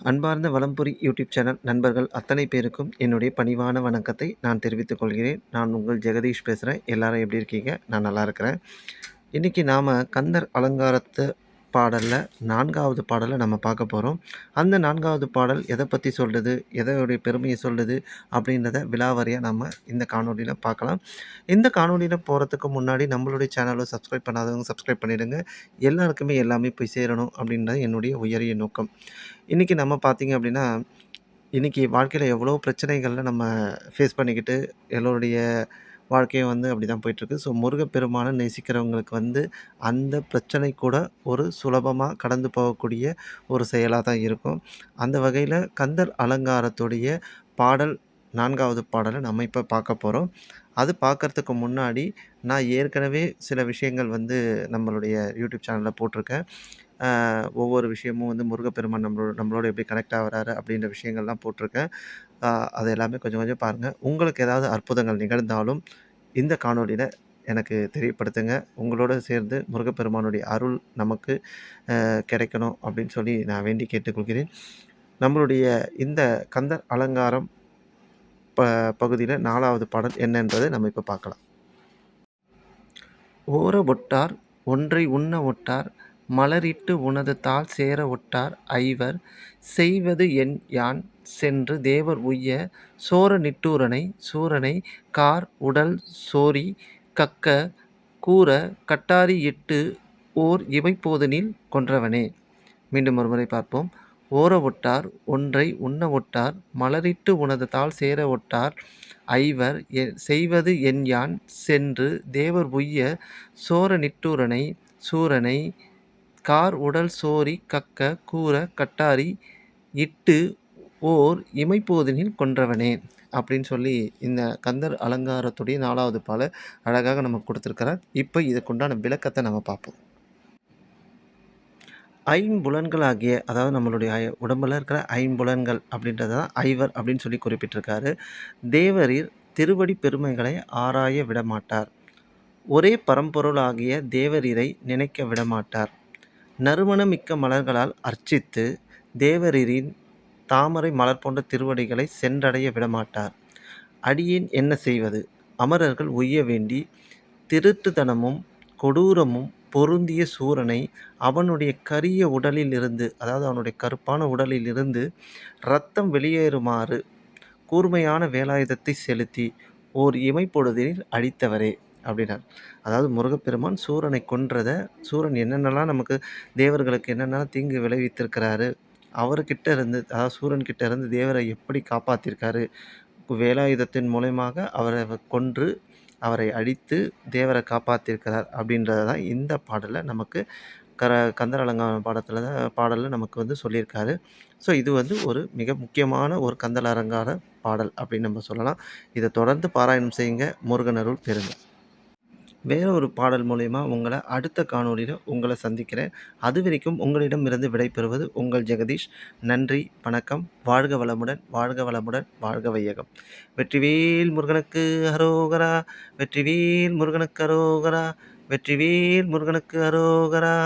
அன்பார்ந்த வலம்புரி YouTube channel நண்பர்கள் அத்தனை பேருக்கும் என்னுடைய பணிவான வணக்கத்தை நான் தெரிவித்துக் கொள்கிறேன். நான் உங்கள் ஜெகதீஷ் பேசுறேன். எல்லாரும் எப்படி இருக்கீங்க? நான் நல்லா இருக்கிறேன். இன்னைக்கு நாம கந்தர் அலங்காரத்து பாடல்ல 4வது பாடல நம்ம பார்க்க போறோம். அந்த 4வது பாடல் எத பத்தி சொல்லுது? எதோடைய பெருமைய சொல்லுது? அப்படின்றத விலாவாரியா நம்ம இந்த காணொளியில பார்க்கலாம். இந்த காணொளியில போறதுக்கு முன்னாடி நம்மளுடைய சேனல சப்ஸ்கிரைப் பண்ணாதவங்க சப்ஸ்கிரைப் பண்ணிடுங்க. எல்லாருக்குமே எல்லாமே போய் சேரணும் அப்படின்றது என்னுடைய உயரிய நோக்கம். இன்னைக்கு நம்ம பார்த்தீங்க அப்படின்னா, இன்னைக்கு வாழ்க்கையில எவ்வளோ பிரச்சனைகள்ல நம்ம ஃபேஸ் பண்ணிக்கிட்டு, எல்லோருடைய வாழ்க்கையும் வந்து அப்படிதான் போயிட்டுருக்கு. ஸோ முருகப்பெருமான நேசிக்கிறவங்களுக்கு வந்து அந்த பிரச்சனை கூட ஒரு சுலபமா கடந்து போகக்கூடிய ஒரு செயலா தான் இருக்கும். அந்த வகையில கந்தர் அலங்காரத்துடைய பாடல் 4வது பாடல நம்ம இப்ப பார்க்க போறோம். அது பார்க்கறதுக்கு முன்னாடி, நான் ஏற்கனவே சில விஷயங்கள் வந்து நம்மளுடைய யூடியூப் சேனல்ல போட்டிருக்கேன். ஒவ்வொரு விஷயமும் வந்து முருகப்பெருமான் நம்மளோட எப்படி கனெக்ட் ஆகுறாரு அப்படின்ற விஷயங்கள்லாம் போட்டிருக்கேன். அ அது எல்லாமே கொஞ்சம் கொஞ்சம் பாருங்க. உங்களுக்கு ஏதாவது அற்புதங்கள் நிகழ்ந்தாலும் இந்த காணொளியில எனக்கு தெரியப்படுத்துங்க. உங்களோட சேர்ந்து முருகப்பெருமானுடைய அருள் நமக்கு கிடைக்கணும் அப்படின்னு சொல்லி நான் வேண்டி கேட்டுக்கொள்கிறேன். நம்மளுடைய இந்த கந்தர் அலங்காரம் பகுதியில 4வது பாடல் என்ன என்பதை நம்ம இப்ப பார்க்கலாம். ஓர ஒட்டார் ஒன்றை உண்ண ஒட்டார் மலரிட்டு உனது தாள் சேர ஒட்டார் ஐவர் செய்வது என் யான் சென்று தேவர் உய்ய சோர நிட்டூரனை சூரனை கார் உடல் சோரி கக்க கூற கட்டாரி இட்டு ஓர் இமைப்போதனில் கொன்றவனே. மீண்டும் ஒருமுறை பார்ப்போம். ஓர ஒட்டார் ஒன்றை உண்ண ஒட்டார் மலரிட்டு உனது தாள் சேர ஒட்டார் ஐவர் செய்வது என் யான் சென்று தேவர் உய்ய சோர நிட்டூரனை சூரனை கார் உடல் சோரி கக்க கூற கட்டாரி இட்டு ஓர் இமைப்போதனில் கொன்றவனே அப்படின்னு சொல்லி இந்த கந்தர் அலங்காரத்துடைய 4வது பால அழகாக நமக்கு கொடுத்துருக்கிறார். இப்போ இதுக்குண்டான விளக்கத்தை நம்ம பார்ப்போம். ஐம்புலன்களாகிய அதாவது நம்மளுடைய உடம்புல இருக்கிற ஐம்புலன்கள் அப்படின்றத தான் ஐவர் அப்படின்னு சொல்லி குறிப்பிட்டிருக்காரு. தேவரீர் திருவடி பெருமைகளை ஆராய விடமாட்டார். ஒரே பரம்பொருளாகிய தேவரீரை நினைக்க விடமாட்டார். நறுமணமிக்க மலர்களால் அர்ச்சித்து தேவரீரின் தாமரை மலர் போன்ற திருவடிகளை சென்றடைய விடமாட்டார். அடியேன் என்ன செய்வது? அமரர்கள் உய்ய வேண்டி திருட்டுத்தனமும் கொடூரமும் பொருந்திய சூரனை அவனுடைய கரிய உடலிலிருந்து அதாவது அவனுடைய கருப்பான உடலிலிருந்து இரத்தம் வெளியேறுமாறு கூர்மையான வேலாயுதத்தை செலுத்தி ஓர் இமைப்பொழுதில் அழித்தவரே அப்படின்னார். அதாவது முருகப்பெருமான் சூரனை கொன்றத சூரன் என்னென்னலாம் நமக்கு தேவர்களுக்கு என்னென்னலாம் தீங்கு விளைவித்திருக்கிறாரு, அவர்கிட்ட இருந்து அதாவது சூரன் கிட்ட இருந்து தேவரை எப்படி காப்பாத்தியிருக்காரு, வேலாயுதத்தின் மூலயமாக அவரை கொன்று அவரை அழித்து தேவரை காப்பாத்தியிருக்கிறார் அப்படின்றத தான் இந்த பாடல்ல நமக்கு கந்தர் அலங்காரம் பாடல்ல நமக்கு வந்து சொல்லியிருக்காரு. ஸோ இது வந்து ஒரு மிக முக்கியமான ஒரு கந்தர் அலங்கார பாடல் அப்படின்னு நம்ம சொல்லலாம். இதை தொடர்ந்து பாராயணம் செய்யுங்க. முருகன் அருள் பெறுங்க. வேற ஒரு பாடல் மூலியமா உங்களை அடுத்த காணொளியில உங்களை சந்திக்கிறேன். அதுவரைக்கும் உங்களிடமிருந்து விடைபெறுவது உங்கள் ஜெகதீஷ். நன்றி, வணக்கம். வாழ்க வளமுடன், வாழ்க வளமுடன், வாழ்க வையகம். வெற்றிவேல் முருகனுக்கு அரோகரா, வெற்றிவேல் முருகனுக்கு அரோகரா, வெற்றிவேல் முருகனுக்கு அரோகரா.